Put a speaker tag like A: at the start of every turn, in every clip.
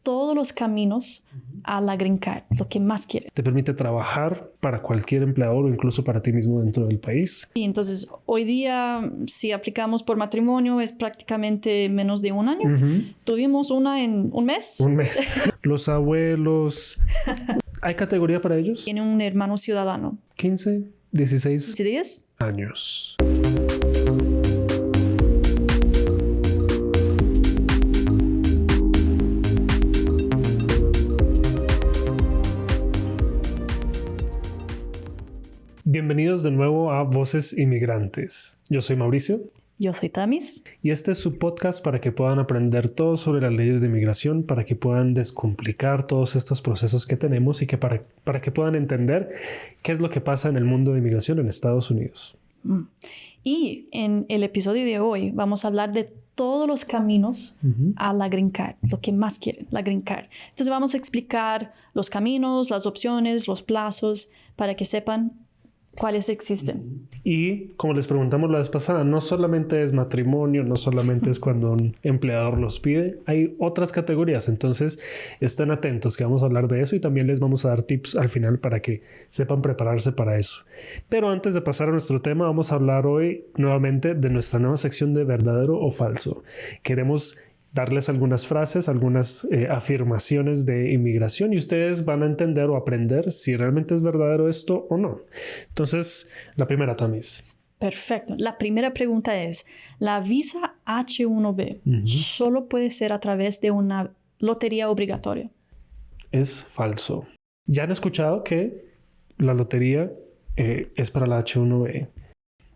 A: todos los caminos a la Green Card, lo que más quieren.
B: Te permite trabajar para cualquier empleador o incluso para ti mismo dentro del país.
A: Y entonces, hoy día, si aplicamos por matrimonio, es prácticamente menos de un año. Tuvimos una en un mes.
B: Un mes. Los abuelos. ¿Hay categoría para ellos?
A: Tiene un hermano ciudadano.
B: 15, 16
A: ¿10?
B: años. Bienvenidos de nuevo a Voces Inmigrantes. Yo soy Mauricio.
A: Yo soy Tamis.
B: Y este es su podcast para que puedan aprender todo sobre las leyes de inmigración, para que puedan descomplicar todos estos procesos que tenemos y que para que puedan entender qué es lo que pasa en el mundo de inmigración en Estados Unidos.
A: Y en el episodio de hoy vamos a hablar de todos los caminos a la Green Card, lo que más quieren, la Green Card. Entonces vamos a explicar los caminos, las opciones, los plazos, para que sepan cuáles existen.
B: Y como les preguntamos la vez pasada, no solamente es matrimonio, no solamente es cuando un empleador los pide, hay otras categorías. Entonces estén atentos que vamos a hablar de eso y también les vamos a dar tips al final para que sepan prepararse para eso. Pero antes de pasar a nuestro tema, vamos a hablar hoy nuevamente de nuestra nueva sección de verdadero o falso. Queremos darles algunas frases, algunas afirmaciones de inmigración y ustedes van a entender o aprender si realmente es verdadero esto o no. Entonces, la primera, Tamis.
A: Perfecto. La primera pregunta es, ¿la visa H-1B solo puede ser a través de una lotería obligatoria?
B: Es falso. Ya han escuchado que la lotería es para la H-1B.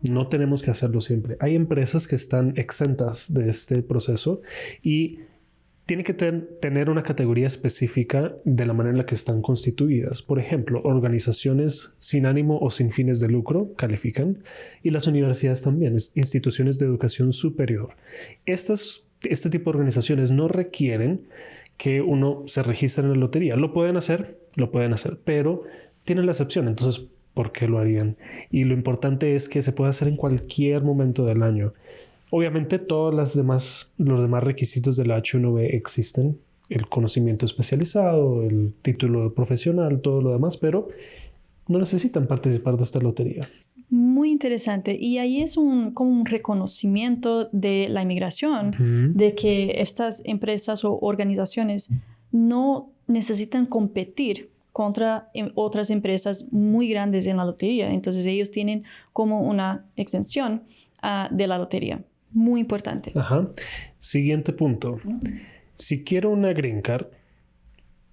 B: No tenemos que hacerlo siempre. Hay empresas que están exentas de este proceso y tiene que tener una categoría específica de la manera en la que están constituidas. Por ejemplo, organizaciones sin ánimo o sin fines de lucro califican y las universidades también, instituciones de educación superior. Este tipo de organizaciones no requieren que uno se registre en la lotería. Lo pueden hacer, pero tienen la excepción. Entonces, ¿por qué lo harían? Y lo importante es que se puede hacer en cualquier momento del año. Obviamente todos los demás requisitos de la H-1B existen. El conocimiento especializado, el título profesional, todo lo demás, pero no necesitan participar de esta lotería.
A: Muy interesante. Y ahí es como un reconocimiento de la inmigración, de que estas empresas o organizaciones no necesitan competir contra otras empresas muy grandes en la lotería. Entonces ellos tienen como una exención de la lotería. Muy importante.
B: Siguiente punto. Si quiero una Green Card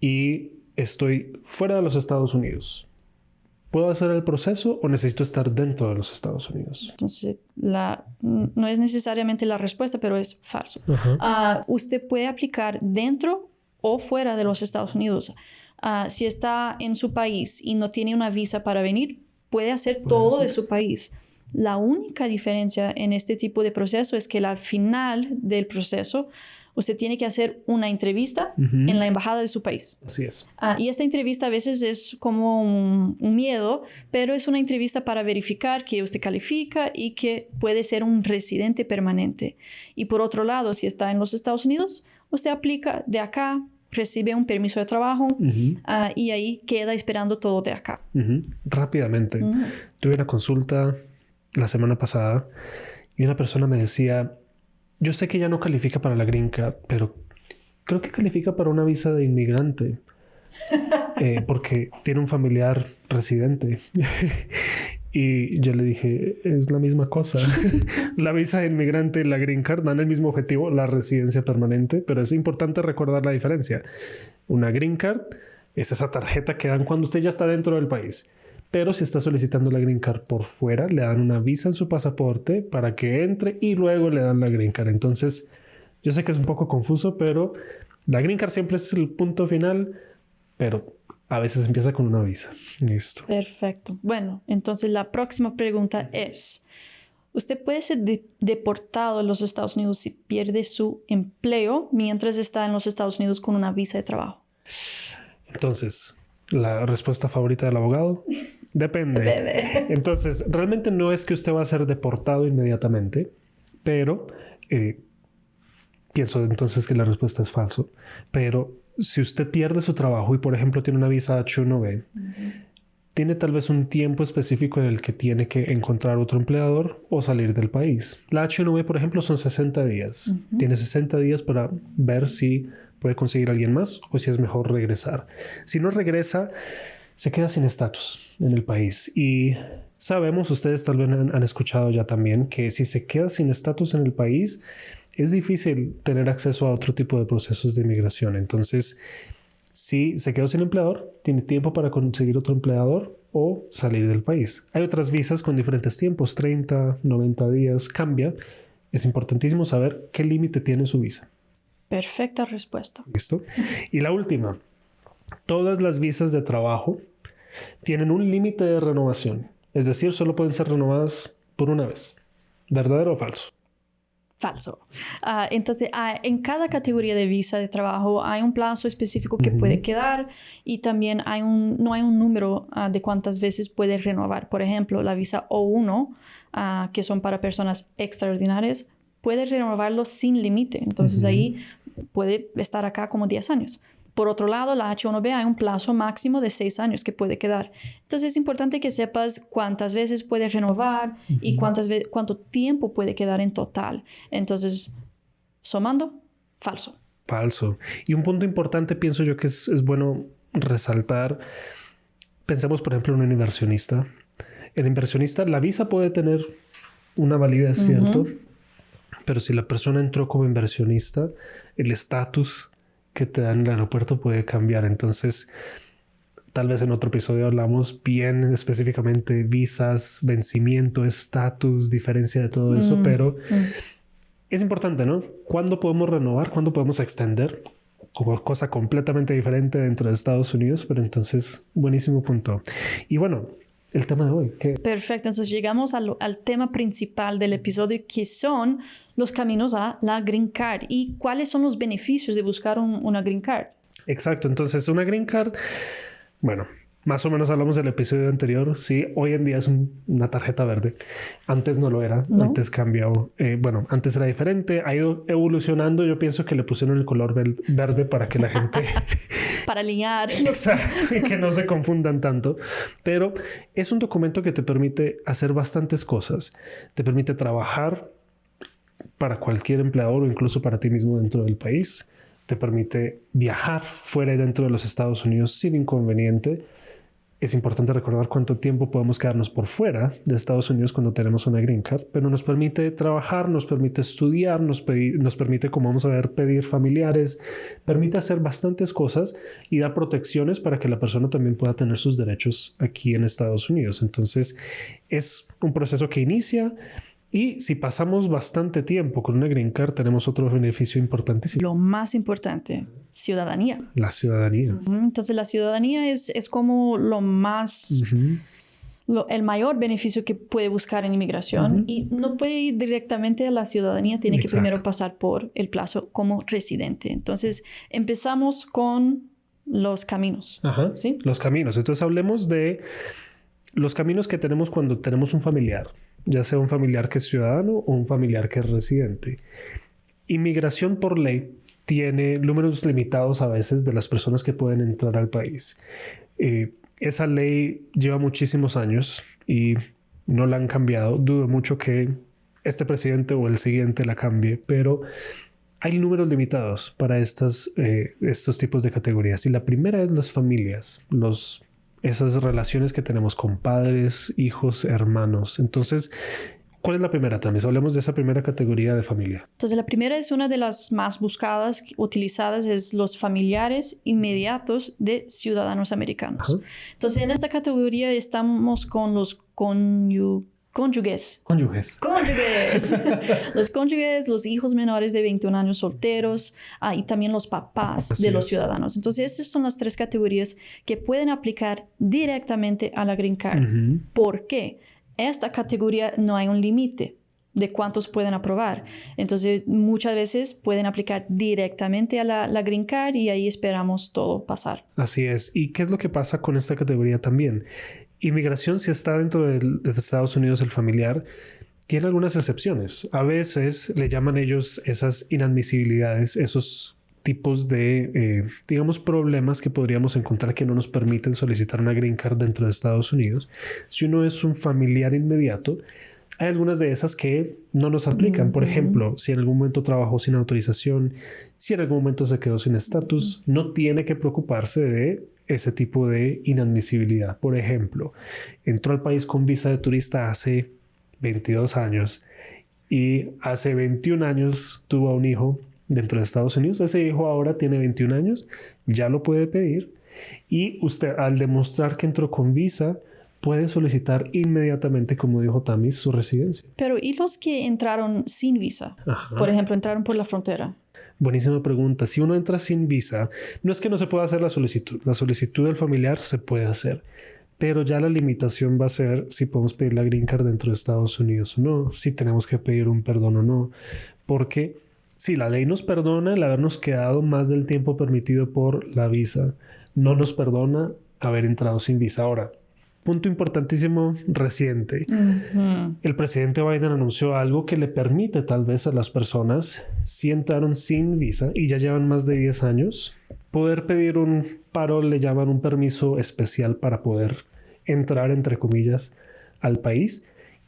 B: y estoy fuera de los Estados Unidos, ¿puedo hacer el proceso o necesito estar dentro de los Estados Unidos?
A: Entonces, no es necesariamente la respuesta, pero es falso. Usted puede aplicar dentro o fuera de los Estados Unidos. Si está en su país y no tiene una visa para venir, puede hacer todo de su país. La única diferencia en este tipo de proceso es que al final del proceso, usted tiene que hacer una entrevista en la embajada de su país.
B: Así es.
A: Y esta entrevista a veces es como un miedo, pero es una entrevista para verificar que usted califica y que puede ser un residente permanente. Y por otro lado, si está en los Estados Unidos, usted aplica de acá, recibe un permiso de trabajo y ahí queda esperando todo de acá.
B: Rápidamente. Tuve una consulta la semana pasada y una persona me decía, yo sé que ya no califica para la Green Card, pero creo que califica para una visa de inmigrante porque tiene un familiar residente. Y yo le dije, es la misma cosa. La visa de inmigrante y la Green Card dan el mismo objetivo, la residencia permanente, pero es importante recordar la diferencia. Una Green Card es esa tarjeta que dan cuando usted ya está dentro del país. Pero si está solicitando la Green Card por fuera, le dan una visa en su pasaporte para que entre y luego le dan la Green Card. Entonces, yo sé que es un poco confuso, pero la Green Card siempre es el punto final, pero a veces empieza con una visa. Listo.
A: Perfecto. Bueno, entonces la próxima pregunta es, ¿usted puede ser deportado en los Estados Unidos si pierde su empleo mientras está en los Estados Unidos con una visa de trabajo?
B: Entonces, la respuesta favorita del abogado, depende. Entonces, realmente no es que usted va a ser deportado inmediatamente, pero pienso entonces que la respuesta es falso. Pero si usted pierde su trabajo y, por ejemplo, tiene una visa H1B, tiene tal vez un tiempo específico en el que tiene que encontrar otro empleador o salir del país. La H1B, por ejemplo, son 60 días. Tiene 60 días para ver si puede conseguir a alguien más o si es mejor regresar. Si no regresa, se queda sin estatus en el país. Y sabemos, ustedes tal vez han escuchado ya también, que si se queda sin estatus en el país, es difícil tener acceso a otro tipo de procesos de inmigración. Entonces, si se quedó sin empleador, tiene tiempo para conseguir otro empleador o salir del país. Hay otras visas con diferentes tiempos, 30, 90 días, cambia. Es importantísimo saber qué límite tiene su visa.
A: Perfecta respuesta.
B: ¿Listo? Y la última. Todas las visas de trabajo tienen un límite de renovación. Es decir, solo pueden ser renovadas por una vez. ¿Verdadero o falso?
A: Falso. Entonces, en cada categoría de visa de trabajo hay un plazo específico que puede quedar y también no hay un número de cuántas veces puede renovar. Por ejemplo, la visa O1, que son para personas extraordinarias, puede renovarlo sin límite. Entonces, ahí puede estar acá como 10 años. Por otro lado, la H1B hay un plazo máximo de 6 años que puede quedar. Entonces es importante que sepas cuántas veces puedes renovar y cuánto tiempo puede quedar en total. Entonces, sumando, falso.
B: Falso. Y un punto importante pienso yo que es bueno resaltar. Pensemos, por ejemplo, en un inversionista. El inversionista, la visa puede tener una validez, ¿cierto? Pero si la persona entró como inversionista, el estatus que te dan en el aeropuerto puede cambiar. Entonces, tal vez en otro episodio hablamos bien específicamente visas, vencimiento, estatus, diferencia de todo eso, pero es importante, ¿no? ¿Cuándo podemos renovar? ¿Cuándo podemos extender? Como cosa completamente diferente dentro de Estados Unidos, pero entonces, buenísimo punto. Y bueno, el tema de hoy.
A: Perfecto. Entonces llegamos al tema principal del episodio, que son los caminos a la Green Card y cuáles son los beneficios de buscar una Green Card.
B: Exacto. Entonces, una Green Card, bueno, más o menos hablamos del episodio anterior. Sí, hoy en día es una tarjeta verde. Antes no lo era. ¿No? Antes cambió. Bueno, antes era diferente. Ha ido evolucionando. Yo pienso que le pusieron el color verde para que la gente...
A: para alinear.
B: Exacto. Y que no se confundan tanto. Pero es un documento que te permite hacer bastantes cosas. Te permite trabajar para cualquier empleador o incluso para ti mismo dentro del país. Te permite viajar fuera y dentro de los Estados Unidos sin inconveniente. Es importante recordar cuánto tiempo podemos quedarnos por fuera de Estados Unidos cuando tenemos una Green Card, pero nos permite trabajar, nos permite estudiar, nos permite, como vamos a ver, pedir familiares, permite hacer bastantes cosas y da protecciones para que la persona también pueda tener sus derechos aquí en Estados Unidos. Entonces, es un proceso que inicia. Y si pasamos bastante tiempo con una Green Card, tenemos otro beneficio importantísimo.
A: Lo más importante, ciudadanía.
B: La ciudadanía.
A: Entonces, la ciudadanía es como lo más... el mayor beneficio que puede buscar en inmigración y no puede ir directamente a la ciudadanía, tiene que primero pasar por el plazo como residente. Entonces, empezamos con los caminos. ¿Sí?
B: Los caminos. Entonces, hablemos de los caminos que tenemos cuando tenemos un familiar, ya sea un familiar que es ciudadano o un familiar que es residente. Inmigración por ley tiene números limitados a veces de las personas que pueden entrar al país. Esa ley lleva muchísimos años y no la han cambiado. Dudo mucho que este presidente o el siguiente la cambie, pero hay números limitados para estos tipos de categorías. Y la primera es las familias, esas relaciones que tenemos con padres, hijos, hermanos. Entonces, ¿cuál es la primera, Tamis? Hablemos de esa primera categoría de familia.
A: Entonces, la primera es una de las más buscadas, utilizadas, es los familiares inmediatos de ciudadanos americanos. Entonces, en esta categoría estamos con los cónyuges. Los cónyuges, los hijos menores de 21 años solteros y también los papás de los ciudadanos. Entonces, estas son las 3 categorías que pueden aplicar directamente a la Green Card. ¿Por qué? Esta categoría no hay un límite de cuántos pueden aprobar. Entonces, muchas veces pueden aplicar directamente a la Green Card y ahí esperamos todo pasar.
B: Así es. ¿Y qué es lo que pasa con esta categoría también? Inmigración, si está dentro de Estados Unidos el familiar, tiene algunas excepciones. A veces le llaman ellos esas inadmisibilidades, esos tipos de, digamos, problemas que podríamos encontrar que no nos permiten solicitar una green card dentro de Estados Unidos. Si uno es un familiar inmediato, hay algunas de esas que no nos aplican. Por ejemplo, si en algún momento trabajó sin autorización, si en algún momento se quedó sin estatus, no tiene que preocuparse de ese tipo de inadmisibilidad. Por ejemplo, entró al país con visa de turista hace 22 años y hace 21 años tuvo a un hijo dentro de Estados Unidos. Ese hijo ahora tiene 21 años, ya lo puede pedir y usted, al demostrar que entró con visa, puede solicitar inmediatamente, como dijo Tamis, su residencia.
A: Pero ¿y los que entraron sin visa?
B: Ajá.
A: Por ejemplo, entraron por la frontera.
B: Buenísima pregunta. Si uno entra sin visa, no es que no se pueda hacer la solicitud. La solicitud del familiar se puede hacer. Pero ya la limitación va a ser si podemos pedir la green card dentro de Estados Unidos o no, si tenemos que pedir un perdón o no. Porque si la ley nos perdona el habernos quedado más del tiempo permitido por la visa, no nos perdona haber entrado sin visa. Ahora, punto importantísimo reciente. El presidente Biden anunció algo que le permite tal vez a las personas, si entraron sin visa y ya llevan más de 10 años, poder pedir un paro, le llaman un permiso especial para poder entrar, entre comillas, al país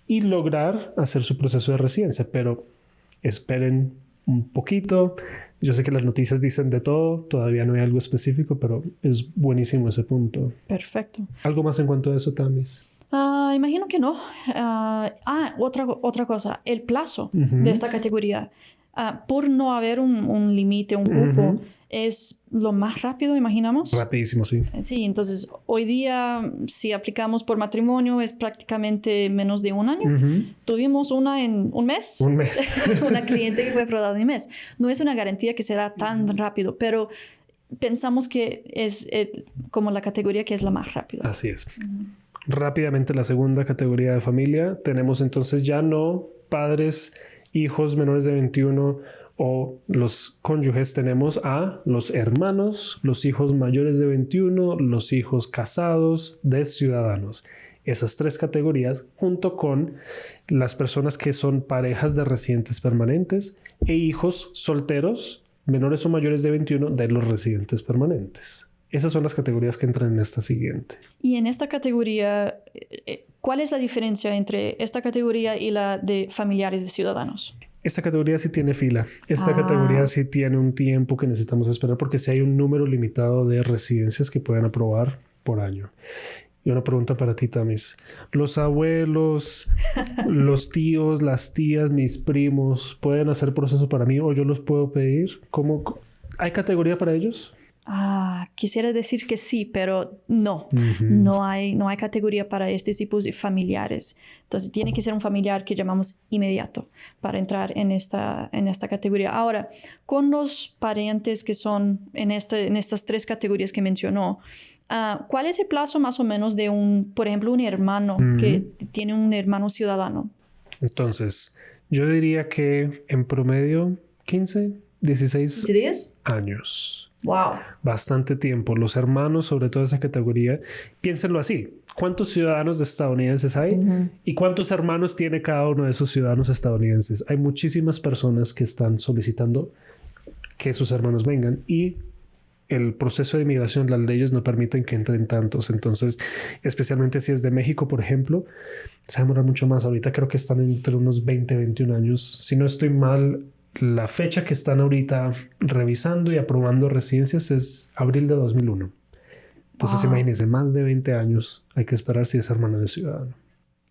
B: y lograr hacer su proceso de residencia. Pero esperen un poquito. Yo sé que las noticias dicen de todo, todavía no hay algo específico, pero es buenísimo ese punto.
A: Perfecto.
B: ¿Algo más en cuanto a eso, Tamis?
A: Imagino que no. Otra cosa, el plazo de esta categoría. Por no haber un límite, un cupo, es lo más rápido, imaginamos.
B: Rapidísimo, sí.
A: Sí, entonces hoy día si aplicamos por matrimonio es prácticamente menos de un año. Tuvimos una en un mes.
B: Un mes.
A: Una cliente que fue aprobada en un mes. No es una garantía que será tan rápido, pero pensamos que es como la categoría que es la más rápida.
B: Así es. Rápidamente la segunda categoría de familia. Tenemos entonces ya no padres, hijos menores de 21 o los cónyuges. Tenemos a los hermanos, los hijos mayores de 21, los hijos casados de ciudadanos. Esas tres categorías junto con las personas que son parejas de residentes permanentes e hijos solteros menores o mayores de 21 de los residentes permanentes. Esas son las categorías que entran en esta siguiente.
A: Y en esta categoría, ¿cuál es la diferencia entre esta categoría y la de familiares de ciudadanos?
B: Esta categoría sí tiene fila. Esta categoría sí tiene un tiempo que necesitamos esperar porque sí hay un número limitado de residencias que pueden aprobar por año. Y una pregunta para ti, Tamis. Los abuelos, los tíos, las tías, mis primos, ¿pueden hacer proceso para mí o yo los puedo pedir? ¿Cómo? ¿Hay categoría para ellos?
A: Quisiera decir que sí, pero no. No hay categoría para este tipo de familiares. Entonces, tiene que ser un familiar que llamamos inmediato para entrar en esta categoría. Ahora, con los parientes que son en estas tres categorías que mencionó, ¿cuál es el plazo más o menos de por ejemplo, un hermano que tiene un hermano ciudadano?
B: Entonces, yo diría que en promedio 15, 16
A: ¿10?
B: años.
A: Wow.
B: Bastante tiempo. Los hermanos, sobre todo esa categoría, piénsenlo así. ¿Cuántos ciudadanos estadounidenses hay? ¿Y cuántos hermanos tiene cada uno de esos ciudadanos estadounidenses? Hay muchísimas personas que están solicitando que sus hermanos vengan y el proceso de inmigración, las leyes no permiten que entren tantos. Entonces, especialmente si es de México, por ejemplo, se demora mucho más. Ahorita creo que están entre unos 20, 21 años. Si no estoy mal, la fecha que están ahorita revisando y aprobando residencias es abril de 2001. Entonces, imagínense, más de 20 años hay que esperar si es hermano de ciudadano.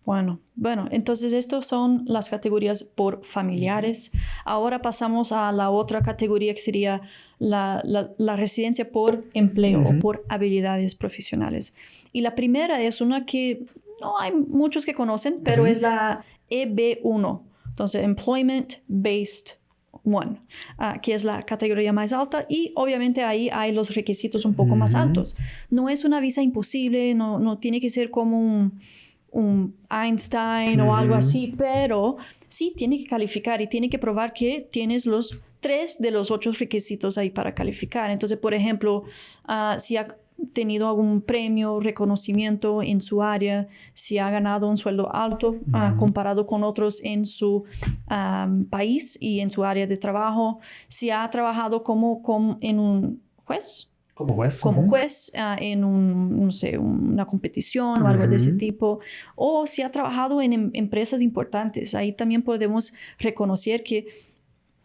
A: Bueno, entonces estas son las categorías por familiares. Ahora pasamos a la otra categoría que sería la residencia por empleo o por habilidades profesionales. Y la primera es una que no hay muchos que conocen, pero es la EB1. Entonces, Employment Based One, que es la categoría más alta y obviamente ahí hay los requisitos un poco más altos. No es una visa imposible, no tiene que ser como un Einstein o algo así, pero sí tiene que calificar y tiene que probar que tienes los 3 de los 8 requisitos ahí para calificar. Entonces, por ejemplo, si tenido algún premio, reconocimiento en su área, si ha ganado un sueldo alto comparado con otros en su país y en su área de trabajo, si ha trabajado en un juez.
B: Como juez.
A: Como juez en no sé, una competición o algo de ese tipo. O si ha trabajado en empresas importantes. Ahí también podemos reconocer que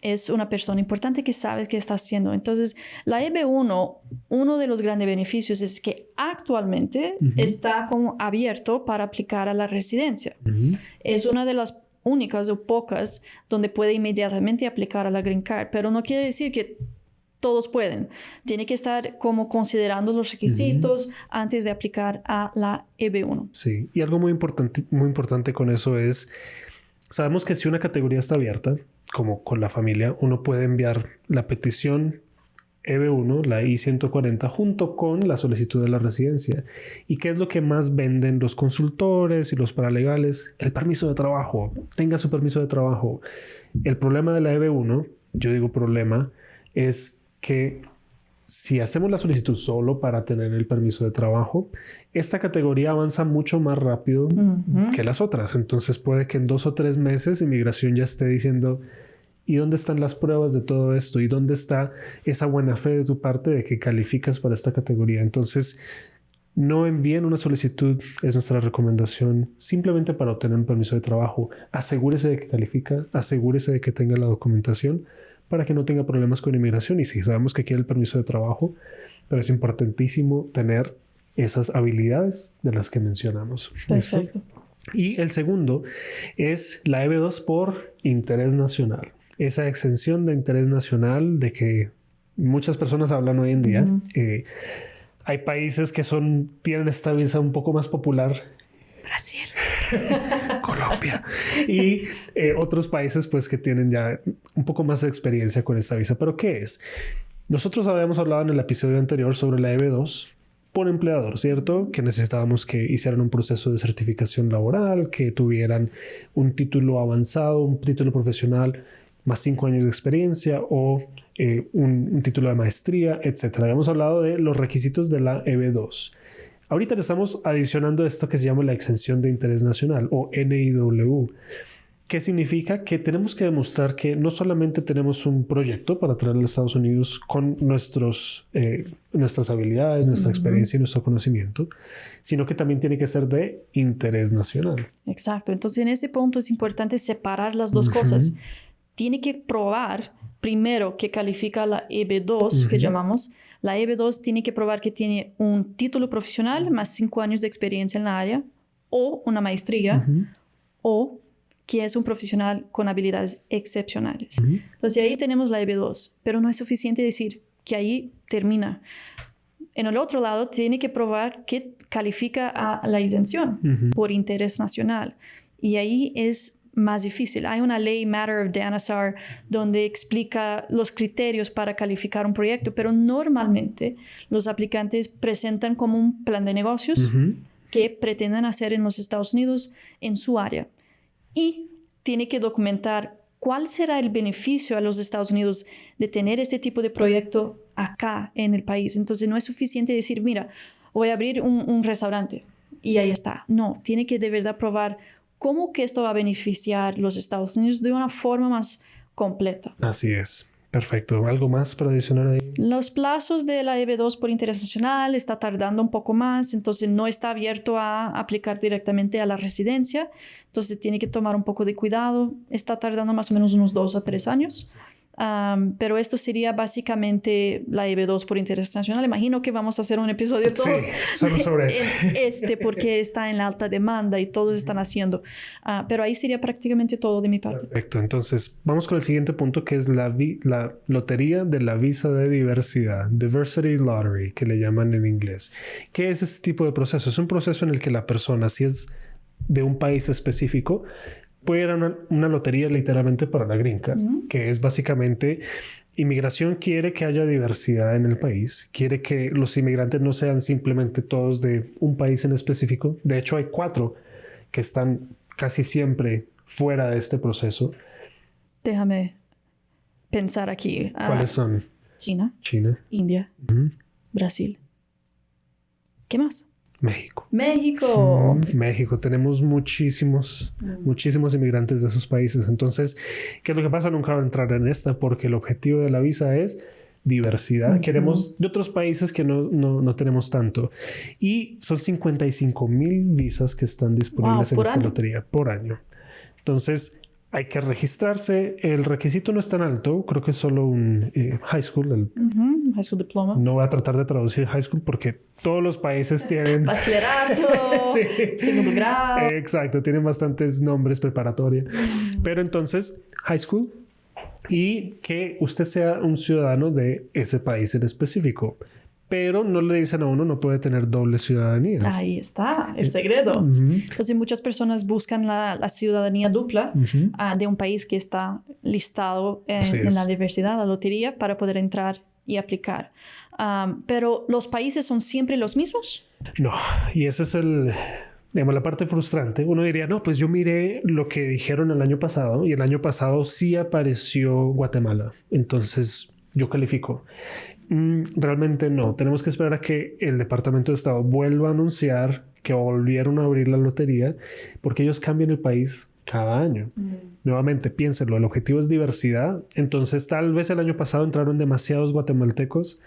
A: es una persona importante que sabe qué está haciendo. Entonces, la EB1, uno de los grandes beneficios es que actualmente está como abierto para aplicar a la residencia. Es una de las únicas o pocas donde puede inmediatamente aplicar a la Green Card, pero no quiere decir que todos pueden. Tiene que estar como considerando los requisitos antes de aplicar a la EB1.
B: Sí, y algo muy importante con eso es, sabemos que si una categoría está abierta, como con la familia, uno puede enviar la petición EB1, la I-140, junto con la solicitud de la residencia. ¿Y qué es lo que más venden los consultores y los paralegales? El permiso de trabajo. Tenga su permiso de trabajo. El problema de la EB1, yo digo problema, es que si hacemos la solicitud solo para tener el permiso de trabajo, esta categoría avanza mucho más rápido que las otras. Entonces puede que en 2 o 3 meses inmigración ya esté diciendo, ¿y dónde están las pruebas de todo esto? ¿Y dónde está esa buena fe de tu parte de que calificas para esta categoría? Entonces, no envíen una solicitud, es nuestra recomendación, simplemente para obtener un permiso de trabajo. Asegúrese de que califica, asegúrese de que tenga la documentación para que no tenga problemas con inmigración. Y sí, sabemos que quiere el permiso de trabajo, pero es importantísimo tener esas habilidades de las que mencionamos.
A: Perfecto.
B: Y el segundo es la EB2 por interés nacional. Esa exención de interés nacional de que muchas personas hablan hoy en día. Hay países que tienen esta visa un poco más popular.
A: Brasil.
B: Colombia. Y otros países pues que tienen ya un poco más de experiencia con esta visa. ¿Pero qué es? Nosotros habíamos hablado en el episodio anterior sobre la EB2 por empleador, ¿cierto? Que necesitábamos que hicieran un proceso de certificación laboral, que tuvieran un título avanzado, un título profesional más 5 años de experiencia o un título de maestría, etc. Habíamos hablado de los requisitos de la EB2. Ahorita le estamos adicionando esto que se llama la exención de interés nacional o NIW. ¿Qué significa? Que tenemos que demostrar que no solamente tenemos un proyecto para traer a los Estados Unidos con nuestras habilidades, nuestra experiencia y nuestro conocimiento, sino que también tiene que ser de interés nacional.
A: Exacto. Entonces, en ese punto es importante separar las dos cosas. Tiene que probar primero que califica la EB2, que llamamos. La EB2 tiene que probar que tiene un título profesional más 5 años de experiencia en la área o una maestría o que es un profesional con habilidades excepcionales. Entonces ahí tenemos la EB2, pero no es suficiente decir que ahí termina. En el otro lado, tiene que probar que califica a la exención por interés nacional. Y ahí es más difícil. Hay una ley, Matter of Danasar, donde explica los criterios para calificar un proyecto, pero normalmente los aplicantes presentan como un plan de negocios que pretenden hacer en los Estados Unidos en su área. Y tiene que documentar cuál será el beneficio a los Estados Unidos de tener este tipo de proyecto acá en el país. Entonces no es suficiente decir, mira, voy a abrir un restaurante y ahí está. No, tiene que de verdad probar cómo que esto va a beneficiar a los Estados Unidos de una forma más completa.
B: Así es. Perfecto. ¿Algo más para adicionar ahí?
A: Los plazos de la EB2 por interés nacional está tardando un poco más, entonces no está abierto a aplicar directamente a la residencia, entonces tiene que tomar un poco de cuidado. Está tardando más o menos unos 2 a 3 años. Pero esto sería básicamente la EB2 por interés nacional. Imagino que vamos a hacer un episodio todo
B: solo sobre eso.
A: Porque está en la alta demanda y todos están haciendo. Pero ahí sería prácticamente todo de mi parte.
B: Perfecto. Entonces, vamos con el siguiente punto, que es la lotería de la visa de diversidad, Diversity Lottery, que le llaman en inglés. ¿Qué es este tipo de proceso? Es un proceso en el que la persona, si es de un país específico, puede ir a una lotería literalmente para la Green Card, que es básicamente inmigración quiere que haya diversidad en el país, quiere que los inmigrantes no sean simplemente todos de un país en específico. De hecho, hay 4 que están casi siempre fuera de este proceso.
A: Déjame pensar aquí.
B: ¿Cuáles son?
A: China, India, Brasil. ¿Qué más?
B: México.
A: México.
B: México. Tenemos muchísimos inmigrantes de esos países. Entonces, ¿qué es lo que pasa? Nunca va a entrar en esta porque el objetivo de la visa es diversidad. Queremos de otros países que no tenemos tanto. Y son 55,000 visas que están disponibles en esta lotería por año. Entonces, hay que registrarse. El requisito no es tan alto. Creo que es solo un high school.
A: High school diploma.
B: No voy a tratar de traducir high school porque todos los países tienen...
A: Bachillerato, segundo grado.
B: Exacto, tienen bastantes nombres preparatorios. Pero entonces, high school y que usted sea un ciudadano de ese país en específico. Pero no le dicen a uno, no puede tener doble ciudadanía.
A: Ahí está, el secreto. Entonces, muchas personas buscan la ciudadanía dupla de un país que está listado en la diversidad, la lotería, para poder entrar y aplicar. Pero ¿los países son siempre los mismos?
B: No, y ese es la parte frustrante. Uno diría, no, pues yo miré lo que dijeron el año pasado y el año pasado sí apareció Guatemala. Entonces yo califico. Realmente no. Tenemos que esperar a que el Departamento de Estado vuelva a anunciar que volvieron a abrir la lotería porque ellos cambian el país cada año. Nuevamente, piénsenlo, el objetivo es diversidad. Entonces, tal vez el año pasado entraron demasiados guatemaltecos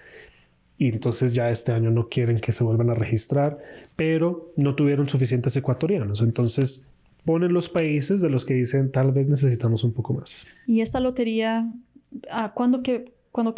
B: y entonces ya este año no quieren que se vuelvan a registrar, pero no tuvieron suficientes ecuatorianos. Entonces, ponen los países de los que dicen tal vez necesitamos un poco más.
A: ¿Y esta lotería, cuándo que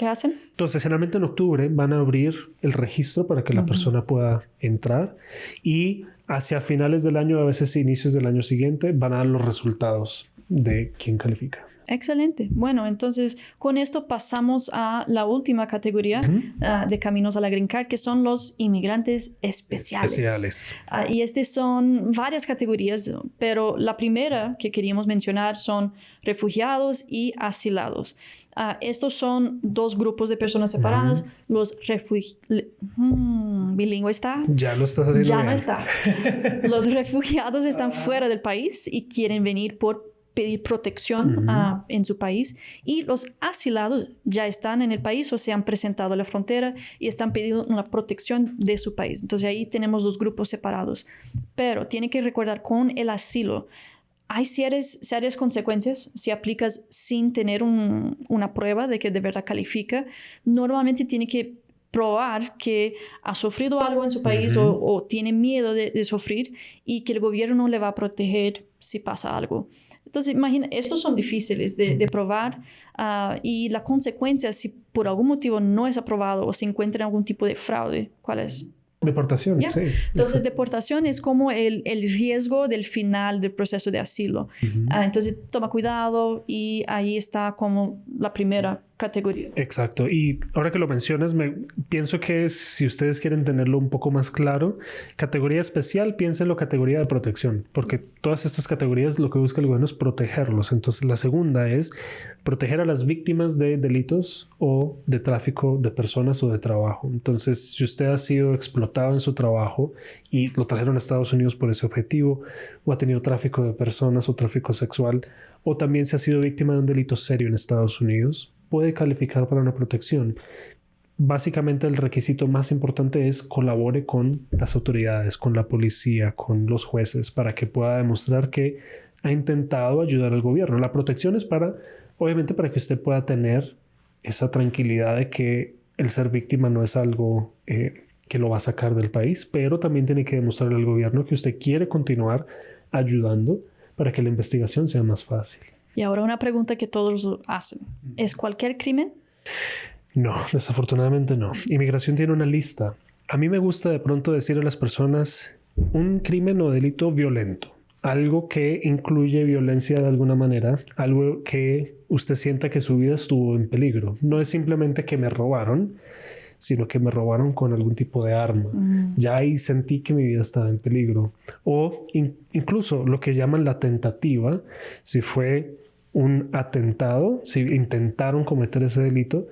A: hacen?
B: Entonces, generalmente en octubre van a abrir el registro para que la persona pueda entrar y hacia finales del año, a veces inicios del año siguiente, van a dar los resultados de quién califica.
A: Excelente. Bueno, entonces con esto pasamos a la última categoría de caminos a la Green Card, que son los inmigrantes especiales. Y estas son varias categorías, pero la primera que queríamos mencionar son refugiados y asilados. Estos son dos grupos de personas separadas. Los bilingüe está.
B: Ya lo estás haciendo
A: Ya
B: bien.
A: no está. Los refugiados están fuera del país y quieren venir por pedir protección en su país, y los asilados ya están en el país o se han presentado a la frontera y están pidiendo una protección de su país. Entonces ahí tenemos dos grupos separados. Pero tiene que recordar, con el asilo hay serias consecuencias si aplicas sin tener una prueba de que de verdad califica. Normalmente tiene que probar que ha sufrido algo en su país o tiene miedo de sufrir, y que el gobierno no le va a proteger si pasa algo. Entonces, imagina, estos son difíciles de probar, y la consecuencia, si por algún motivo no es aprobado o se encuentra algún tipo de fraude, ¿cuál es?
B: Deportación, sí.
A: Entonces, deportación es como el riesgo del final del proceso de asilo. Entonces, toma cuidado, y ahí está como la primera categoría.
B: Exacto. Y ahora que lo mencionas, pienso que si ustedes quieren tenerlo un poco más claro, categoría especial, piénsenlo categoría de protección, porque todas estas categorías lo que busca el gobierno es protegerlos. Entonces, la segunda es proteger a las víctimas de delitos o de tráfico de personas o de trabajo. Entonces, si usted ha sido explotado en su trabajo y lo trajeron a Estados Unidos por ese objetivo, o ha tenido tráfico de personas o tráfico sexual, o también si ha sido víctima de un delito serio en Estados Unidos, puede calificar para una protección. Básicamente el requisito más importante es colabore con las autoridades, con la policía, con los jueces, para que pueda demostrar que ha intentado ayudar al gobierno. La protección es obviamente para que usted pueda tener esa tranquilidad de que el ser víctima no es algo que lo va a sacar del país, pero también tiene que demostrarle al gobierno que usted quiere continuar ayudando para que la investigación sea más fácil.
A: Y ahora una pregunta que todos hacen. ¿Es cualquier crimen?
B: No, desafortunadamente no. Inmigración tiene una lista. A mí me gusta de pronto decir a las personas un crimen o delito violento. Algo que incluye violencia de alguna manera. Algo que usted sienta que su vida estuvo en peligro. No es simplemente que me robaron, sino que me robaron con algún tipo de arma. Ya ahí sentí que mi vida estaba en peligro. O incluso lo que llaman la tentativa, si fue un atentado, si intentaron cometer ese delito,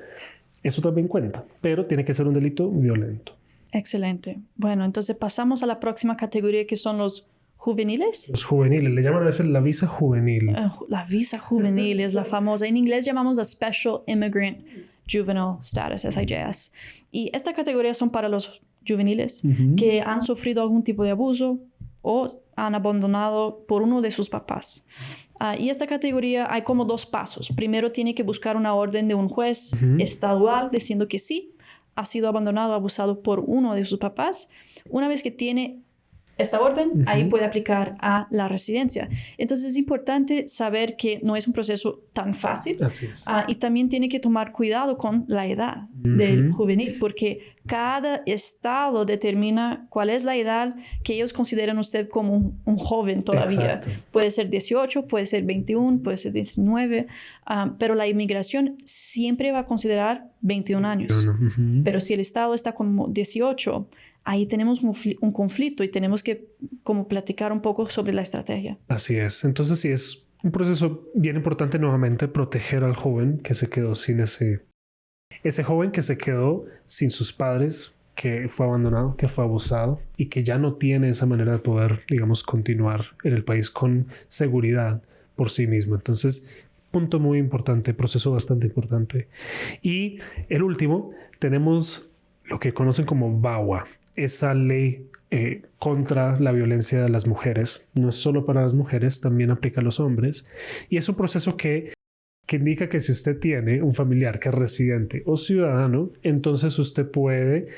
B: eso también cuenta, pero tiene que ser un delito violento.
A: Excelente. Bueno, entonces pasamos a la próxima categoría, que son los juveniles.
B: Los juveniles, le llaman a veces la visa juvenil.
A: La visa juvenil es la famosa. En inglés llamamos a Special Immigrant Juvenile Status, SIJS. Y esta categoría son para los juveniles que han sufrido algún tipo de abuso o han abandonado por uno de sus papás. Y esta categoría hay como 2 pasos. Primero tiene que buscar una orden de un juez estadual diciendo que sí, ha sido abandonado, abusado por uno de sus papás. Una vez que tiene esta orden, ahí puede aplicar a la residencia. Entonces es importante saber que no es un proceso tan fácil.
B: Así es.
A: Y también tiene que tomar cuidado con la edad del juvenil, porque cada estado determina cuál es la edad que ellos consideran usted como un joven todavía. Exacto. Puede ser 18, puede ser 21, puede ser 19, pero la inmigración siempre va a considerar 21 años. Pero si el estado está como 18, ahí tenemos un conflicto y tenemos que como platicar un poco sobre la estrategia.
B: Así es. Entonces sí es un proceso bien importante nuevamente proteger al joven que se quedó sin ese joven que se quedó sin sus padres, que fue abandonado, que fue abusado y que ya no tiene esa manera de poder, digamos, continuar en el país con seguridad por sí mismo. Entonces, punto muy importante, proceso bastante importante. Y el último, tenemos lo que conocen como VAWA, esa ley contra la violencia de las mujeres. No es solo para las mujeres, también aplica a los hombres. Y es un proceso que indica que si usted tiene un familiar que es residente o ciudadano, entonces usted puede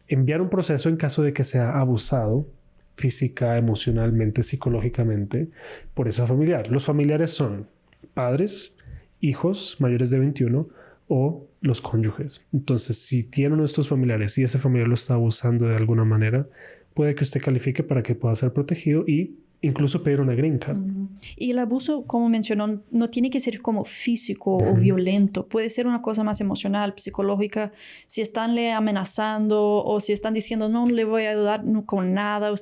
B: enviar un proceso en caso de que sea abusado física, emocionalmente, psicológicamente por ese familiar. Los familiares son padres, hijos mayores de 21 o los cónyuges. Entonces, si tiene uno de estos familiares y ese familiar lo está abusando de alguna manera, puede que usted califique para que pueda ser protegido y incluso pedir una green card.
A: Y el abuso, como mencionó, no tiene que ser como físico o violento. Puede ser una cosa más emocional, psicológica. Si están le amenazando o si están diciendo no le voy a ayudar con nada,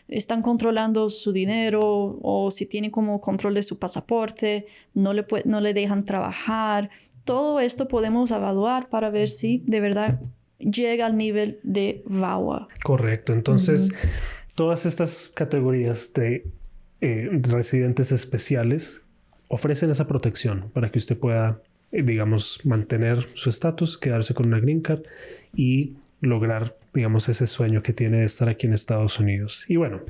A: están controlando su dinero, o si tienen como control de su pasaporte, no le dejan trabajar. Todo esto podemos evaluar para ver si de verdad llega al nivel de VAWA.
B: Correcto. Entonces, todas estas categorías de residentes especiales ofrecen esa protección para que usted pueda, digamos, mantener su estatus, quedarse con una green card y lograr, digamos, ese sueño que tiene de estar aquí en Estados Unidos. Y bueno,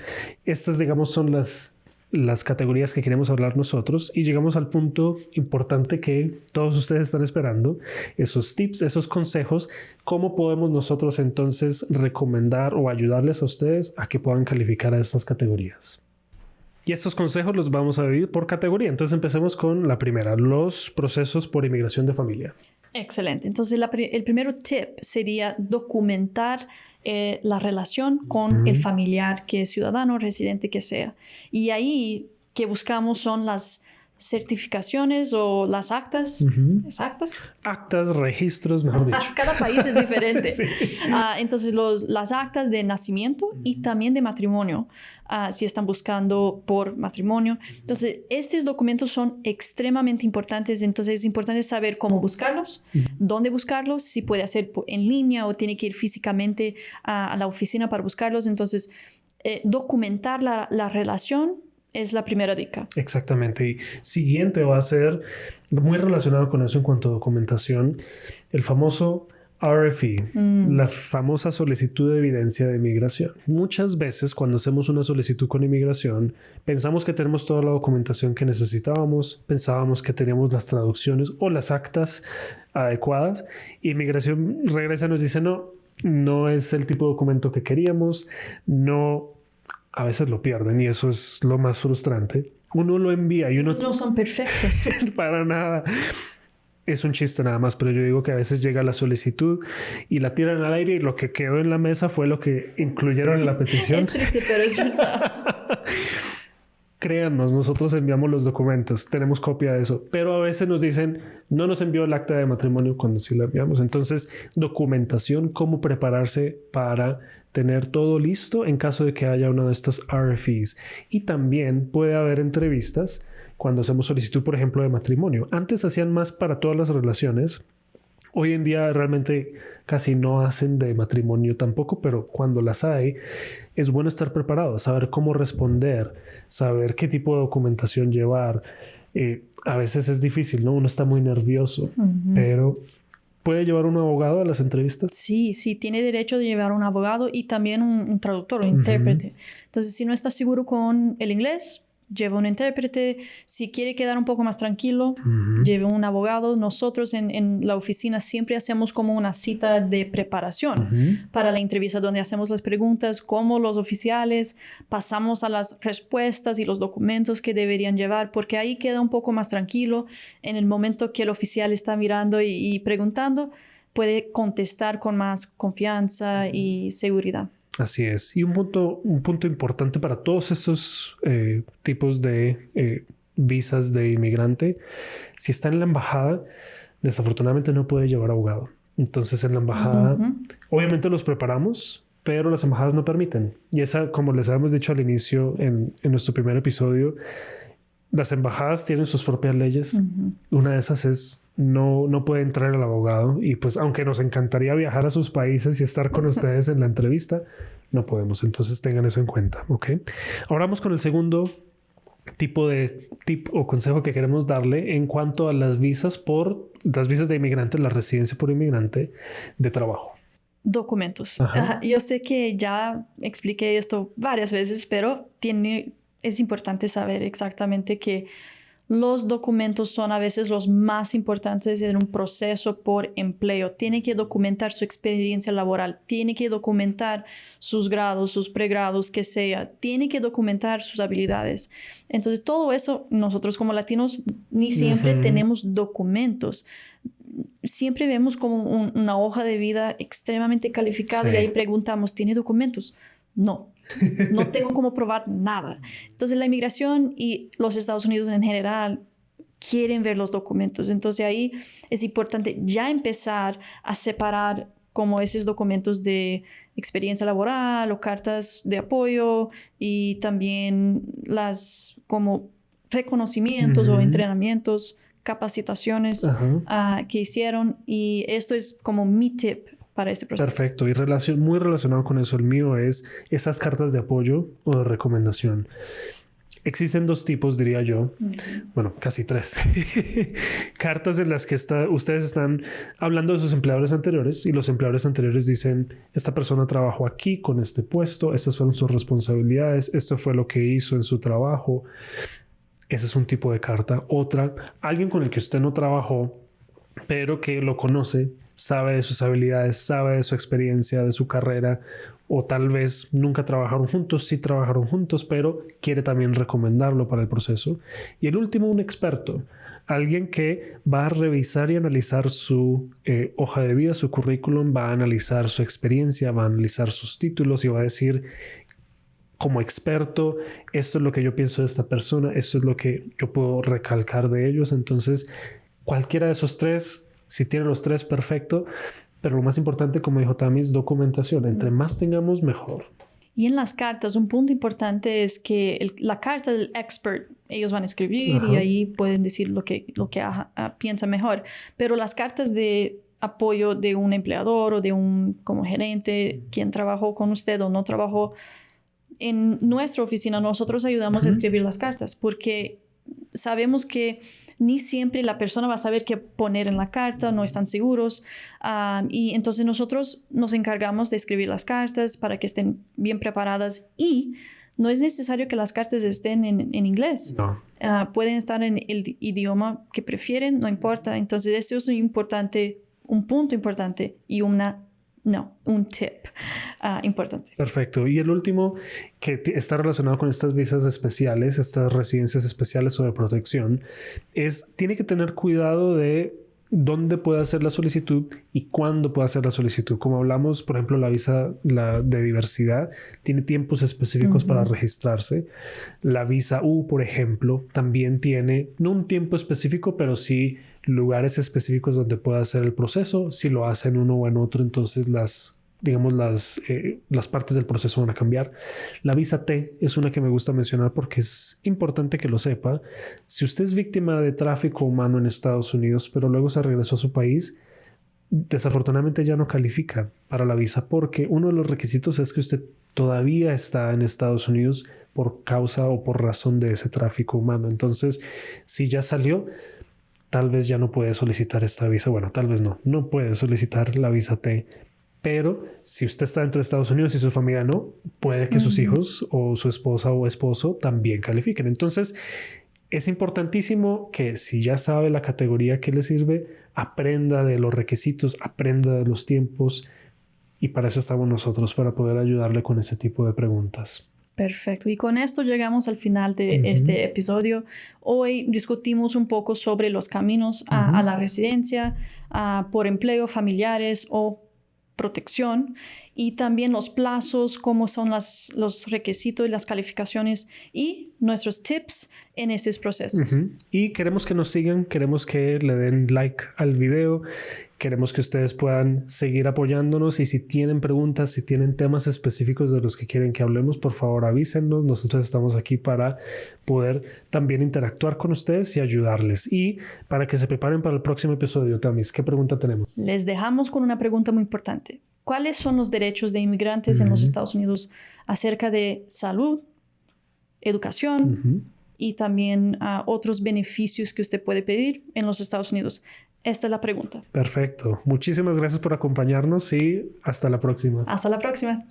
B: estas, digamos, son las categorías que queremos hablar nosotros y llegamos al punto importante que todos ustedes están esperando, esos tips, esos consejos, cómo podemos nosotros entonces recomendar o ayudarles a ustedes a que puedan calificar a estas categorías. Y estos consejos los vamos a dividir por categoría. Entonces empecemos con la primera, los procesos por inmigración de familia.
A: Excelente. Entonces el primer tip sería documentar la relación con el familiar, que es ciudadano, residente, que sea. Y ahí que buscamos son las certificaciones o las actas. ¿Actas?
B: Actas, registros, mejor dicho.
A: Cada país es diferente. Sí. Entonces las actas de nacimiento y también de matrimonio, si están buscando por matrimonio. Entonces estos documentos son extremadamente importantes. Entonces es importante saber cómo buscarlos, dónde buscarlos, si puede hacer en línea o tiene que ir físicamente a la oficina para buscarlos. Entonces documentar la relación es la primera dica.
B: Exactamente. Y siguiente va a ser muy relacionado con eso en cuanto a documentación, el famoso RFE, la famosa solicitud de evidencia de inmigración. Muchas veces cuando hacemos una solicitud con inmigración, pensamos que tenemos toda la documentación que necesitábamos, pensábamos que teníamos las traducciones o las actas adecuadas. Inmigración regresa y nos dice no es el tipo de documento que queríamos, a veces lo pierden y eso es lo más frustrante. Uno lo envía y uno...
A: No son perfectos.
B: Para nada. Es un chiste nada más, pero yo digo que a veces llega la solicitud y la tiran al aire y lo que quedó en la mesa fue lo que incluyeron en la petición.
A: Es triste, pero es verdad.
B: Créanos, nosotros enviamos los documentos, tenemos copia de eso, pero a veces nos dicen, no nos envió el acta de matrimonio cuando sí la enviamos. Entonces, documentación, cómo prepararse para tener todo listo en caso de que haya uno de estos RFEs. Y también puede haber entrevistas cuando hacemos solicitud, por ejemplo, de matrimonio. Antes hacían más para todas las relaciones. Hoy en día realmente casi no hacen de matrimonio tampoco, pero cuando las hay, es bueno estar preparado, saber cómo responder, saber qué tipo de documentación llevar. A veces es difícil, ¿no? Uno está muy nervioso, pero ¿Puede llevar un abogado a las entrevistas?
A: Sí, sí, tiene derecho de llevar un abogado y también un traductor o intérprete. Entonces, si no está seguro con el inglés, lleva un intérprete. Si quiere quedar un poco más tranquilo, lleve un abogado. Nosotros en la oficina siempre hacemos como una cita de preparación para la entrevista donde hacemos las preguntas como los oficiales, pasamos a las respuestas y los documentos que deberían llevar, porque ahí queda un poco más tranquilo. En el momento que el oficial está mirando y preguntando, puede contestar con más confianza y seguridad.
B: Así es. Y un punto importante para todos estos tipos de visas de inmigrante, si está en la embajada, desafortunadamente no puede llevar abogado. Entonces en la embajada, obviamente los preparamos, pero las embajadas no permiten. Y esa, como les habíamos dicho al inicio en nuestro primer episodio, las embajadas tienen sus propias leyes. Una de esas es no puede entrar el abogado. Y pues aunque nos encantaría viajar a sus países y estar con ustedes en la entrevista, no podemos. Entonces tengan eso en cuenta, ¿ok? Ahora vamos con el segundo tipo de tip o consejo que queremos darle en cuanto a las visas de inmigrante, la residencia por inmigrante de trabajo.
A: Documentos. Yo sé que ya expliqué esto varias veces, pero es importante saber exactamente que los documentos son a veces los más importantes en un proceso por empleo. Tiene que documentar su experiencia laboral, tiene que documentar sus grados, sus pregrados, que sea, tiene que documentar sus habilidades. Entonces, todo eso, nosotros como latinos ni siempre tenemos documentos. Siempre vemos como una hoja de vida extremadamente calificada y ahí preguntamos, ¿tiene documentos? No tengo cómo probar nada. Entonces la inmigración y los Estados Unidos en general quieren ver los documentos. Entonces ahí es importante ya empezar a separar como esos documentos de experiencia laboral o cartas de apoyo y también las como reconocimientos o entrenamientos, capacitaciones que hicieron. Y esto es como mi tip para este proceso.
B: Perfecto. Y muy relacionado con eso, el mío es esas cartas de apoyo o de recomendación. Existen dos tipos, diría yo. Bueno, casi tres. Cartas en las que ustedes están hablando de sus empleadores anteriores y los empleadores anteriores dicen, esta persona trabajó aquí con este puesto, estas fueron sus responsabilidades, esto fue lo que hizo en su trabajo. Ese es un tipo de carta. Otra, alguien con el que usted no trabajó, pero que lo conoce, sabe de sus habilidades, sabe de su experiencia, de su carrera, o tal vez nunca trabajaron juntos, sí trabajaron juntos, pero quiere también recomendarlo para el proceso. Y el último, un experto, alguien que va a revisar y analizar su hoja de vida, su currículum, va a analizar su experiencia, va a analizar sus títulos y va a decir, como experto, esto es lo que yo pienso de esta persona, esto es lo que yo puedo recalcar de ellos. Entonces, cualquiera de esos tres, si tiene los tres, perfecto. Pero lo más importante, como dijo Tami, es documentación. Entre más tengamos, mejor.
A: Y en las cartas, un punto importante es que la carta del expert, ellos van a escribir y ahí pueden decir lo que piensan mejor. Pero las cartas de apoyo de un empleador o de un como gerente, quien trabajó con usted o no trabajó, en nuestra oficina nosotros ayudamos a escribir las cartas porque sabemos que ni siempre la persona va a saber qué poner en la carta, no están seguros. Y entonces nosotros nos encargamos de escribir las cartas para que estén bien preparadas y no es necesario que las cartas estén en inglés.
B: No.
A: Pueden estar en el idioma que prefieren, no importa. Entonces eso es un punto importante y un tip importante.
B: Perfecto. Y el último que está relacionado con estas visas especiales, estas residencias especiales o de protección, tiene que tener cuidado de dónde puede hacer la solicitud y cuándo puede hacer la solicitud. Como hablamos, por ejemplo, la visa de diversidad tiene tiempos específicos para registrarse. La visa U, por ejemplo, también tiene no un tiempo específico, pero sí lugares específicos donde pueda hacer el proceso. Si lo hace en uno o en otro, entonces las partes del proceso van a cambiar. La visa T es una que me gusta mencionar porque es importante que lo sepa. Si usted es víctima de tráfico humano en Estados Unidos, pero luego se regresó a su país, desafortunadamente ya no califica para la visa porque uno de los requisitos es que usted todavía está en Estados Unidos por causa o por razón de ese tráfico humano. Entonces, si ya salió, tal vez ya no puede solicitar esta visa. Bueno, tal vez no puede solicitar la visa T. Pero si usted está dentro de Estados Unidos y su familia no, puede que sus hijos o su esposa o esposo también califiquen. Entonces, es importantísimo que si ya sabe la categoría que le sirve, aprenda de los requisitos, aprenda de los tiempos, y para eso estamos nosotros, para poder ayudarle con ese tipo de preguntas.
A: Perfecto. Y con esto llegamos al final de este episodio. Hoy discutimos un poco sobre los caminos a la residencia, por empleo, familiares o protección, y también los plazos, cómo son los requisitos y las calificaciones y nuestros tips en estos procesos.
B: Y queremos que nos sigan, queremos que le den like al video, queremos que ustedes puedan seguir apoyándonos, y si tienen preguntas, si tienen temas específicos de los que quieren que hablemos, por favor avísennos. Nosotros estamos aquí para poder también interactuar con ustedes y ayudarles. Y para que se preparen para el próximo episodio, Tamis, ¿qué pregunta tenemos?
A: Les dejamos con una pregunta muy importante. ¿Cuáles son los derechos de inmigrantes en los Estados Unidos acerca de salud, educación y también otros beneficios que usted puede pedir en los Estados Unidos? Esta es la pregunta.
B: Perfecto. Muchísimas gracias por acompañarnos y hasta la próxima.
A: Hasta la próxima.